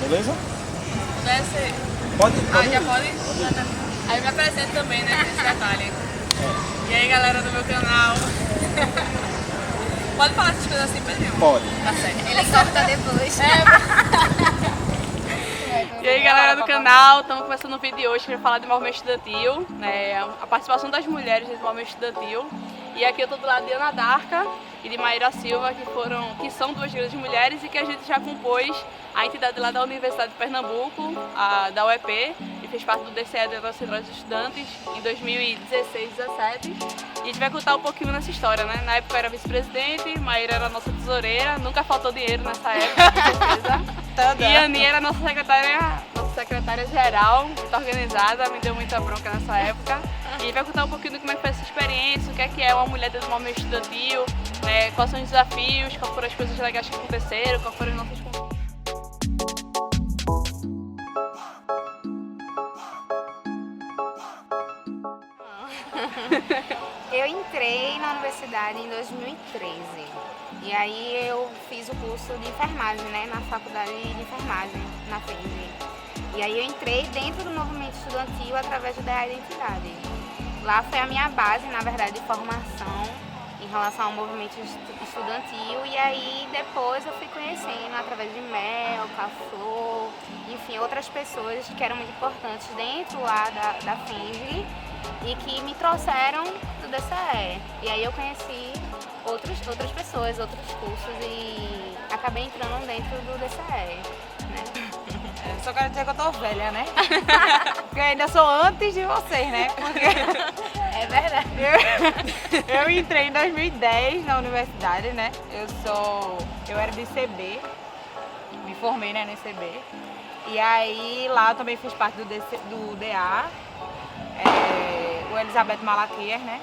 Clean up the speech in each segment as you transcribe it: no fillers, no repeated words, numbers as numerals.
Beleza? Pudesse. Pode. Já pode? Aí eu me apresento também, né? Esse detalhe. E aí, galera do meu canal. Pode falar essas coisas assim, Pedrinho? Pode. Tá certo. Ele corta depois. E aí, galera do canal, estamos começando o vídeo de hoje para falar de movimento estudantil, né? A participação das mulheres nesse movimento estudantil. E aqui eu estou do lado de Ana Darca e de Maíra Silva, que são duas grandes mulheres e que a gente já compôs a entidade lá da Universidade de Pernambuco, da UEP, e fez parte do DCE, da Central dos Estudantes, em 2016, 2017. E a gente vai contar um pouquinho nessa história, né? Na época eu era vice-presidente, Maíra era a nossa tesoureira, nunca faltou dinheiro nessa época, com certeza. E a Aninha era a nossa secretária-geral, muito organizada, me deu muita bronca nessa época. E vai contar um pouquinho de como é que foi essa experiência, o que é uma mulher dentro do movimento estudantil, né, quais são os desafios, quais foram as coisas legais que aconteceram, quais foram as nossas conquistas. Eu entrei na universidade em 2013 e aí eu fiz o curso de enfermagem, né, na faculdade de enfermagem, na FENG. E aí eu entrei dentro do movimento estudantil através do DA Identidade. Lá foi a minha base, na verdade, de formação em relação ao movimento estudantil, e aí depois eu fui conhecendo através de Mel, Flor, enfim, outras pessoas que eram muito importantes dentro lá da FENG e que me trouxeram do DCE. E aí eu conheci outras pessoas, outros cursos e acabei entrando dentro do DCE, né? Eu só quero dizer que eu tô velha, né? Porque eu ainda sou antes de vocês, né? Porque É verdade. eu entrei em 2010 na universidade, né? Eu era do ICB, me formei, né, no ICB. E aí lá eu também fiz parte do DA, o Elizabeth Malaquias, né?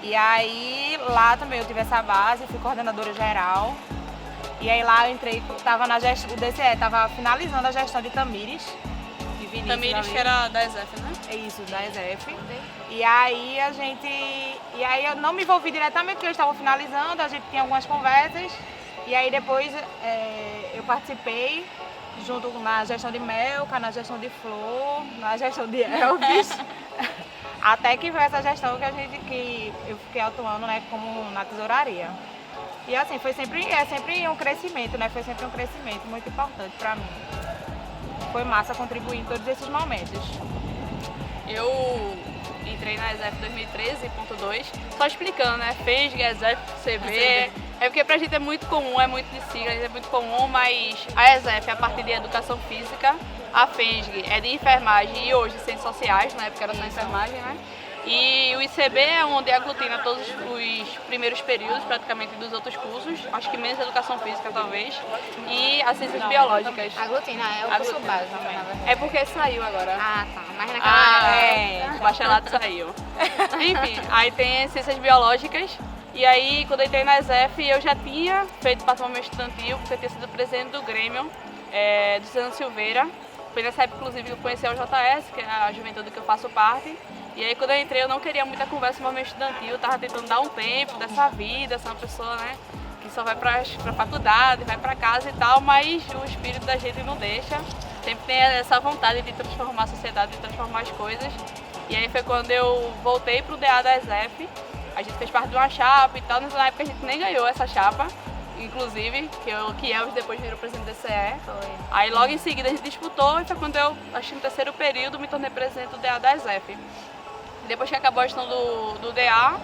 E aí lá também eu tive essa base, fui coordenadora geral. E aí lá eu entrei, tava na gestão, o DCE tava finalizando a gestão de Tamires. De Vinícius Tamires, ali. que era da ESEF, né? É isso, da ESEF. E aí eu não me envolvi diretamente porque eles estavam finalizando, a gente tinha algumas conversas. E aí depois eu participei junto na gestão de Melca, na gestão de Flor, na gestão de Elvis. Até que foi essa gestão que eu fiquei atuando, né, como na tesouraria. E assim, é sempre um crescimento, né? Foi sempre um crescimento muito importante para mim. Foi massa contribuir em todos esses momentos. Eu entrei na ESEF 2013.2, só explicando, né? FENG, ESEF, CB. É porque pra gente é muito comum, é muito de sigla, é muito comum, mas a ESEF é a parte de educação física, a FENG é de enfermagem e hoje ciências sociais, na época era só enfermagem, né? E o ICB é onde aglutina todos os primeiros períodos, praticamente, dos outros cursos, acho que menos educação física, talvez, e as ciências biológicas. Aglutina é o curso básico, na verdade. É porque saiu agora. Ah, tá. Mas naquela época... O bacharelado saiu. Enfim, aí tem ciências biológicas, e aí quando eu entrei na ESEF eu já tinha feito parte do movimento estudantil, porque eu tinha sido presidente do Grêmio, do César Silveira. Foi nessa época, inclusive, que eu conheci o JS, que é a juventude que eu faço parte. E aí quando eu entrei eu não queria muita conversa no movimento estudantil, eu tava tentando dar um tempo dessa vida, ser uma pessoa, né, que só vai pra faculdade, vai pra casa e tal, mas o espírito da gente não deixa. Sempre tem essa vontade de transformar a sociedade, de transformar as coisas. E aí foi quando eu voltei pro DA da ESEF, a gente fez parte de uma chapa e tal, na época a gente nem ganhou essa chapa, inclusive, que Elvis depois virou presidente do DCE. Foi. Aí logo em seguida a gente disputou e foi quando eu, acho que no terceiro período, me tornei presidente do DA da ESEF. Depois que acabou a gestão do DA,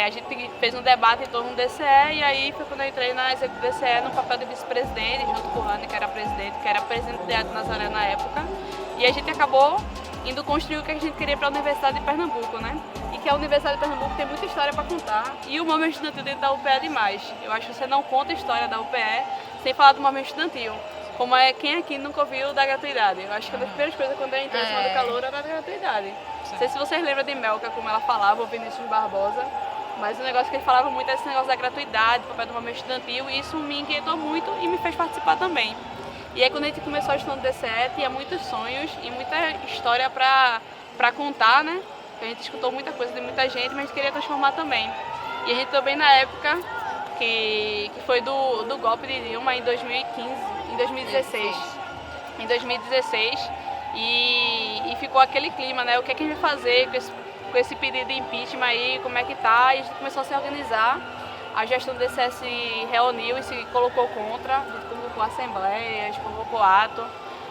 a gente fez um debate em torno do DCE e aí foi quando eu entrei na executiva do DCE no papel de vice-presidente, junto com o Rani, que era presidente do DA de Nazaré na época. E a gente acabou indo construir o que a gente queria para a Universidade de Pernambuco, né? E que a Universidade de Pernambuco tem muita história para contar e o movimento estudantil dentro da UPE é demais. Eu acho que você não conta a história da UPE sem falar do movimento estudantil. Como quem aqui nunca ouviu da gratuidade? Eu acho que uma das primeiras coisas quando eu entrei no calor era da gratuidade. Não sei se vocês lembram de Melca, como ela falava, o Vinícius Barbosa, mas o negócio que ele falava muito é esse negócio da gratuidade, do papel do movimento estudantil, e isso me inquietou muito e me fez participar também. E aí quando a gente começou a gestão do DCE, tinha muitos sonhos e muita história pra contar, né? A gente escutou muita coisa de muita gente, mas a gente queria transformar também. E a gente também na época, que foi do golpe de Dilma em 2015, em 2016. em 2016, e ficou aquele clima, né? O que é que a gente vai fazer com esse pedido de impeachment aí, como é que tá? E a gente começou a se organizar. A gestão do DCE se reuniu e se colocou contra, a gente convocou assembleia, a gente convocou ato.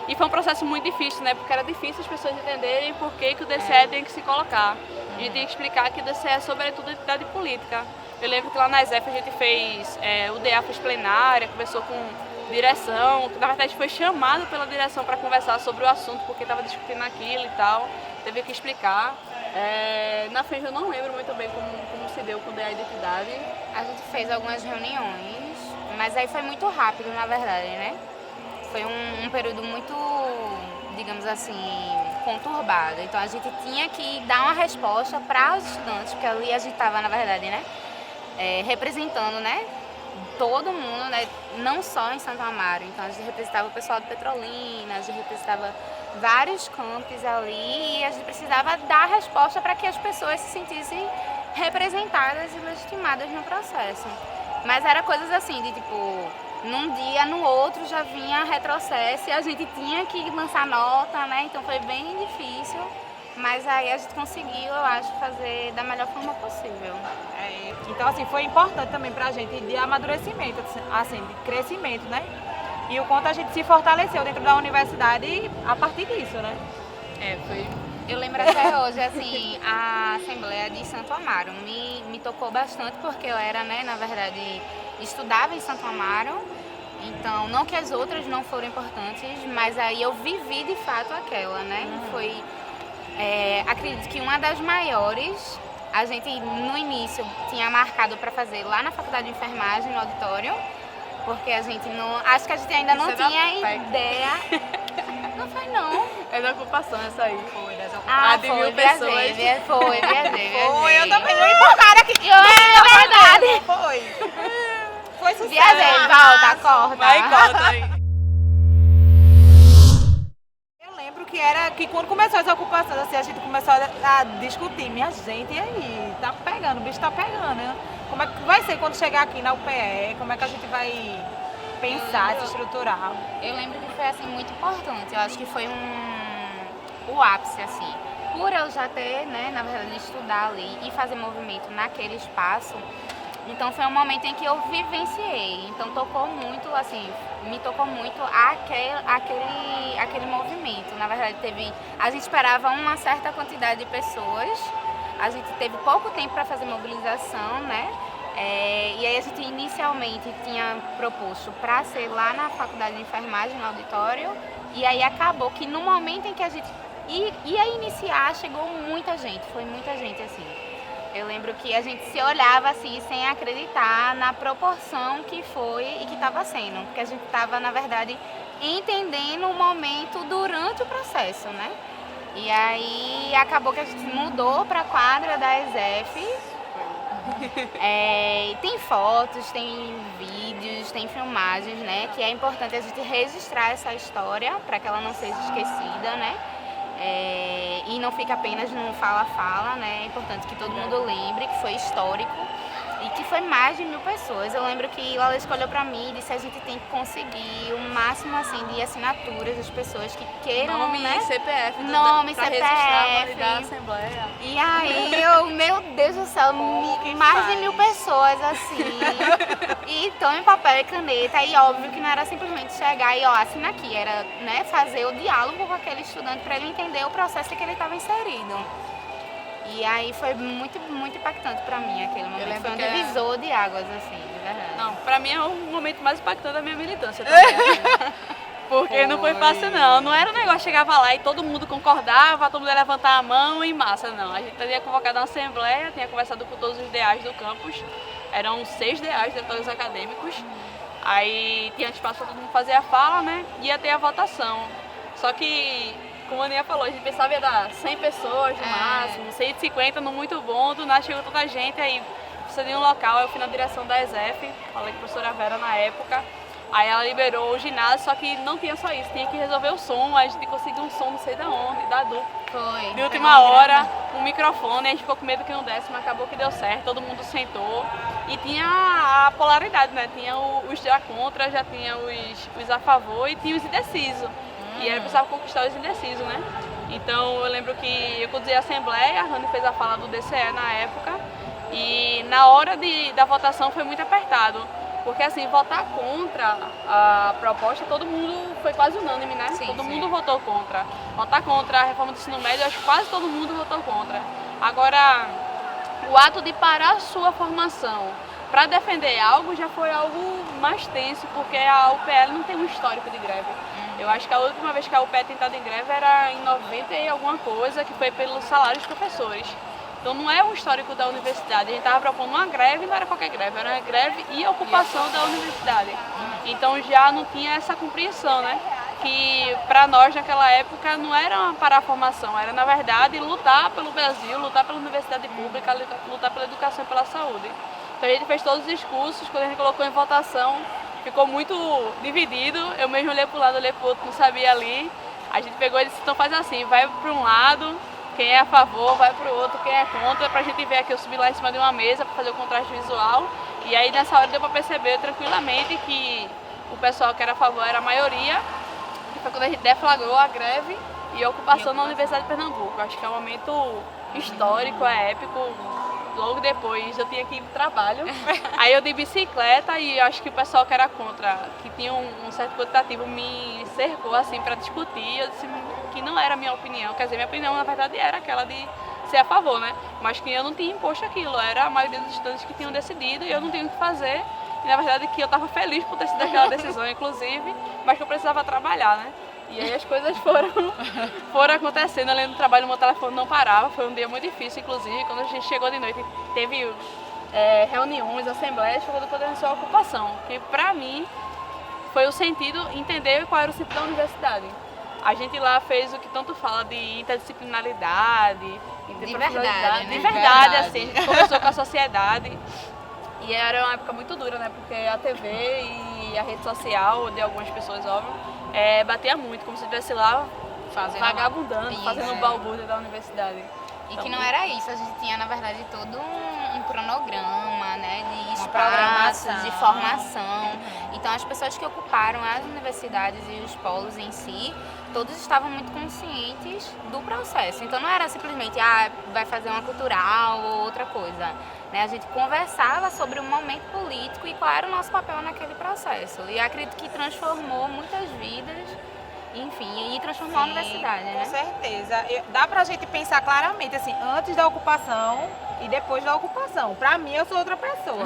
E foi um processo muito difícil, né? Porque era difícil as pessoas entenderem por que o DCE tem que se colocar. A gente tem que explicar que o DCE é sobretudo entidade política. Eu lembro que lá na ESEF a gente fez, o DA fez plenária, conversou com direção, na verdade foi chamado pela direção para conversar sobre o assunto, porque estava discutindo aquilo e tal, teve que explicar. Na frente eu não lembro muito bem como se deu com o DA Identidade. A gente fez algumas reuniões, mas aí foi muito rápido, na verdade, né? Foi um período muito, digamos assim, conturbado. Então a gente tinha que dar uma resposta para os estudantes, porque ali a gente estava, na verdade, né, representando, né, todo mundo, né, não só em Santo Amaro. Então a gente representava o pessoal de Petrolina, a gente representava vários campos ali e a gente precisava dar resposta para que as pessoas se sentissem representadas e legitimadas no processo. Mas era coisas assim, de tipo, num dia, no outro já vinha retrocesso e a gente tinha que lançar nota, né? Então foi bem difícil, mas aí a gente conseguiu, eu acho, fazer da melhor forma possível. Então, assim, foi importante também pra gente de amadurecimento, assim, de crescimento, né? E o quanto a gente se fortaleceu dentro da universidade a partir disso, né? Foi. Eu lembro até hoje, assim, a Assembleia de Santo Amaro me tocou bastante porque eu era, né, na verdade, estudava em Santo Amaro, então não que as outras não foram importantes, mas aí eu vivi de fato aquela, né? Foi, acredito que uma das maiores, a gente no início tinha marcado para fazer lá na Faculdade de Enfermagem, no auditório, porque a gente não, acho que a gente ainda não tinha ideia. Não foi não. É da ocupação essa aí. Foi, das de foi, 1000 pessoas. viajei. Foi, eu também, eu empolgada aqui. É verdade. Foi. Foi sucesso. Viajei, volta, corta. Vai, corta aí. Eu lembro que quando começou essa ocupação, assim, a gente começou a discutir, minha gente, e aí? Tá pegando, o bicho tá pegando, né? Como é que vai ser quando chegar aqui na UPE? Como é que a gente vai pensar, se estruturar? Eu lembro que foi assim muito importante. Eu acho que foi o ápice, assim. Por eu já ter, né, na verdade, estudar ali e fazer movimento naquele espaço, então foi um momento em que eu vivenciei. Então tocou muito, assim, me tocou muito aquele movimento. Na verdade, a gente esperava uma certa quantidade de pessoas. A gente teve pouco tempo para fazer mobilização, né? E aí a gente inicialmente tinha proposto para ser lá na Faculdade de Enfermagem, no auditório, e aí acabou que no momento em que a gente ia iniciar, chegou muita gente, foi muita gente assim. Eu lembro que a gente se olhava assim, sem acreditar na proporção que foi e que estava sendo, porque a gente estava, na verdade, entendendo o momento durante o processo, né? E aí acabou que a gente mudou para a quadra da ESEF. Tem fotos, tem vídeos, tem filmagens, né? Que é importante a gente registrar essa história para que ela não seja esquecida, né? E não fique apenas no fala-fala, né? É importante que todo mundo lembre que foi histórico e que foi mais de 1000 pessoas. Eu lembro que ela escolheu para mim e disse que a gente tem que conseguir o máximo assim de assinaturas das pessoas que queiram, Nome né? e CPF. Nome, pra CPF. registrar, validar a Assembleia. E aí, meu Deus do céu, mais de 1000 pessoas assim. E tome papel e caneta. E óbvio que não era simplesmente chegar e assina aqui. Era, né, fazer o diálogo com aquele estudante para ele entender o processo que ele estava inserido. E aí foi muito, muito impactante para mim aquele momento. Foi um divisor de águas, assim, de verdade. Não, pra mim é o momento mais impactante da minha militância também. Assim. Porque não foi fácil, não. Não era um negócio, chegava lá e todo mundo concordava, todo mundo ia levantar a mão e massa, não. A gente tinha convocado uma assembleia, tinha conversado com todos os DAs do campus. Eram 6 DAs, diretores acadêmicos. Aí tinha espaço para todo mundo fazer a fala, né? E ia ter a votação. Só que, como a Aninha falou, a gente pensava que ia dar 100 pessoas no máximo, 150 no muito bom, do nada chegou toda a gente, aí precisa de um local, eu fui na direção da ESEF, falei com a professora Vera na época, aí ela liberou o ginásio, só que não tinha só isso, tinha que resolver o som, a gente conseguiu um som não sei de onde, da dupla. Foi. De última hora, um microfone, a gente ficou com medo que não desse, mas acabou que deu certo, todo mundo sentou. E tinha a polaridade, né? Tinha os já contra, já tinha os a favor e tinha os indecisos. E aí precisava conquistar os indecisos, né? Então eu lembro que eu conduzi a assembleia, a Rani fez a fala do DCE na época, e na hora da votação foi muito apertado. Porque assim, votar contra a proposta, todo mundo foi quase unânime, né? Sim, todo sim. mundo votou contra. Votar contra a reforma do ensino médio, acho que quase todo mundo votou contra. Agora, o ato de parar a sua formação para defender algo já foi algo mais tenso, porque a UPL não tem um histórico de greve. Eu acho que a última vez que a UPL tentou em greve era em 90 e alguma coisa, que foi pelos salários dos professores. Então não é um histórico da universidade. A gente estava propondo uma greve, não era qualquer greve, era uma greve e a ocupação da universidade. Então já não tinha essa compreensão, né? Que para nós naquela época não era parar a formação, era na verdade lutar pelo Brasil, lutar pela universidade pública, lutar pela educação e pela saúde. Então a gente fez todos os discursos, quando a gente colocou em votação, ficou muito dividido. Eu mesmo olhei para um lado, olhei para o outro, não sabia ali. A gente pegou e disse, então faz assim, vai para um lado, quem é a favor vai para o outro, quem é contra, para a gente ver aqui. Eu subi lá em cima de uma mesa para fazer o contraste visual. E aí nessa hora deu para perceber tranquilamente que o pessoal que era a favor era a maioria. E foi quando a gente deflagrou a greve e a ocupação na Universidade de Pernambuco. Acho que é um momento histórico, é épico. Logo depois eu tinha que ir para o trabalho, aí eu de bicicleta e acho que o pessoal que era contra, que tinha um certo quantitativo, me cercou assim para discutir. Eu disse que não era a minha opinião, quer dizer, minha opinião na verdade era aquela de ser a favor, né? Mas que eu não tinha imposto aquilo, era a maioria dos estudantes que tinham decidido e eu não tinha o que fazer. E na verdade que eu estava feliz por ter sido aquela decisão, inclusive, mas que eu precisava trabalhar, né? E aí as coisas foram acontecendo. Eu lembro do trabalho, meu telefone não parava, foi um dia muito difícil, inclusive, quando a gente chegou de noite, teve reuniões, assembleias, foi quando começou a ocupação, que pra mim foi o sentido, entender qual era o sentido da universidade. A gente lá fez o que tanto fala de interdisciplinaridade, verdade, né? de verdade, assim, a gente conversou com a sociedade. E era uma época muito dura, né? Porque a TV e a rede social de algumas pessoas, óbvio, batia muito, como se estivesse lá vagabundando, fazendo o balbúrdia da universidade. E que não era isso, a gente tinha, na verdade, todo um cronograma, né, de espaços, programação. de formação. Então, as pessoas que ocuparam as universidades e os polos em si, todos estavam muito conscientes do processo. Então, não era simplesmente, vai fazer uma cultural ou outra coisa. Né? A gente conversava sobre o momento político e qual era o nosso papel naquele processo. E acredito que transformou muitas vidas, enfim, e transformou a universidade, né? Com certeza. Dá pra gente pensar claramente, assim, antes da ocupação e depois da ocupação. Pra mim, eu sou outra pessoa.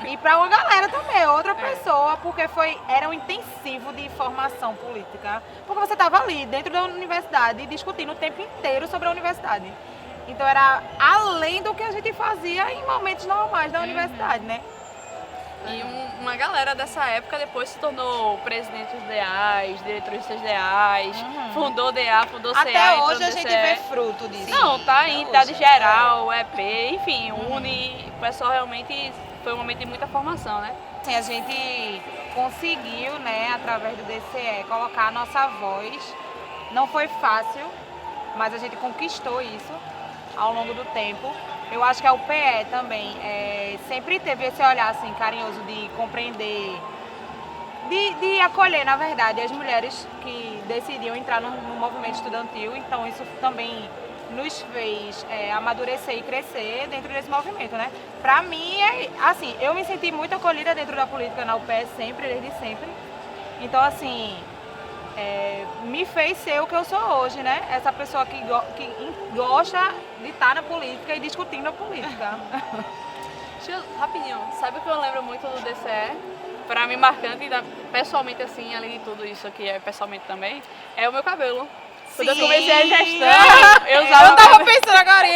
E pra uma galera também, outra pessoa, porque era um intensivo de formação política. Porque você estava ali, dentro da universidade, discutindo o tempo inteiro sobre a universidade. Então era além do que a gente fazia em momentos normais da universidade, né? E uma galera dessa época depois se tornou presidente dos DAs, diretoristas DAs, fundou DA, fundou CA. Até entrou hoje a gente DCE. vê fruto disso. Não, tá Até em hoje. idade geral, EP, enfim, Uni. O pessoal realmente foi um momento de muita formação, né? Assim, a gente conseguiu, né, através do DCE, colocar a nossa voz. Não foi fácil, mas a gente conquistou isso ao longo do tempo. Eu acho que a UPE também sempre teve esse olhar assim, carinhoso de compreender, de acolher, na verdade, as mulheres que decidiam entrar no movimento estudantil. Então isso também nos fez amadurecer e crescer dentro desse movimento, né? Pra mim, assim, eu me senti muito acolhida dentro da política na UPE sempre, desde sempre. Então, assim, me fez ser o que eu sou hoje, né? Essa pessoa que gosta de estar na política e discutindo a política. Rapidinho, sabe o que eu lembro muito do DCE? Pra mim, marcante, pessoalmente, assim, além de tudo isso aqui, pessoalmente também, é o meu cabelo. Quando eu comecei a gestão, eu tava pensando agora.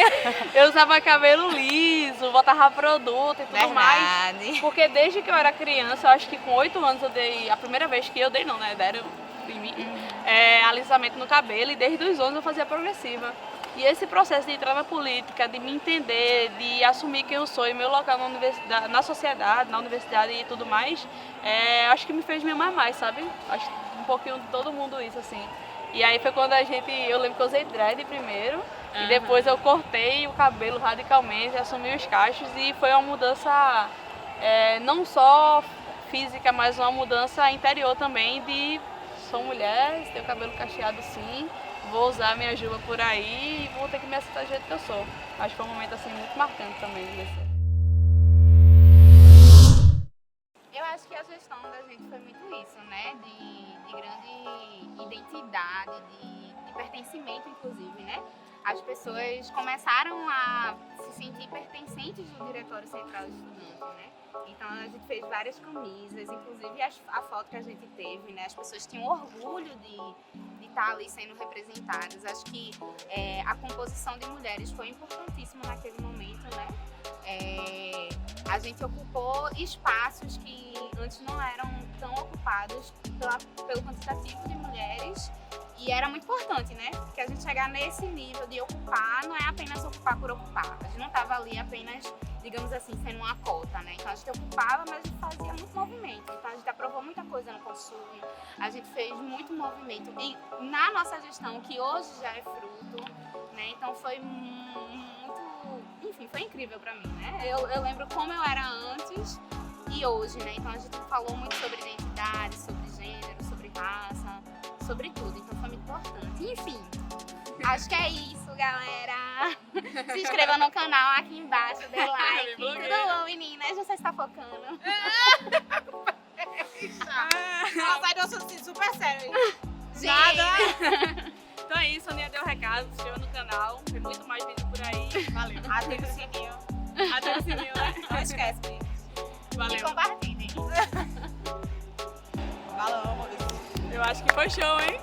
Eu usava cabelo liso, botava produto e tudo mais. Porque desde que eu era criança, eu acho que com 8 anos eu dei, a primeira vez que eu dei não, né? Deram em mim, alisamento no cabelo, e desde os 11 eu fazia progressiva. E esse processo de entrar na política, de me entender, de assumir quem eu sou e meu local na universidade, na sociedade, na universidade e tudo mais, acho que me fez me amar mais, sabe? Acho que um pouquinho de todo mundo isso, assim. E aí foi quando eu lembro que eu usei dread primeiro, e depois eu cortei o cabelo radicalmente, assumi os cachos, e foi uma mudança não só física, mas uma mudança interior também, de sou mulher, tenho cabelo cacheado sim, vou usar minha juba por aí e vou ter que me aceitar do jeito que eu sou. Acho que foi um momento assim muito marcante também. Eu acho que a gestão da gente foi muito isso, né? De grande identidade, de pertencimento, inclusive, né? As pessoas começaram a se sentir pertencentes do Diretório Central de Estudantes, né? Então a gente fez várias camisas, inclusive a foto que a gente teve, né? As pessoas tinham orgulho de estar ali sendo representadas. Acho que a composição de mulheres foi importantíssima naquele momento, né? A gente ocupou espaços que antes não eram tão ocupados pelo quantitativo de mulheres e era muito importante, né? Porque a gente chegar nesse nível de ocupar não é apenas ocupar por ocupar. A gente não estava ali apenas, digamos assim, sendo uma cota, né? Então a gente ocupava, mas a gente fazia muito movimento. Então a gente aprovou muita coisa no consumo, a gente fez muito movimento e na nossa gestão, que hoje já é fruto, né? Então foi muito, enfim, foi incrível pra mim, né? Eu lembro como eu era antes e hoje, né? Então a gente falou muito sobre identidade, sobre gênero, sobre raça, sobre tudo. Então foi muito importante. Enfim, acho que é isso, galera. Se inscreva no canal aqui embaixo, dê like. Tudo bom, meninas? Você está focando? Ela sai do assunto super sério. Nada! Então é isso, a Aninha deu o recado, se inscreva no canal, tem muito mais vídeo por aí. Valeu. Ativa o sininho. Até o sininho, né? Não esquece, meninas. E Valeu. compartilhem. Valeu, Maurício. Eu acho que foi show, hein?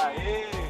Aê!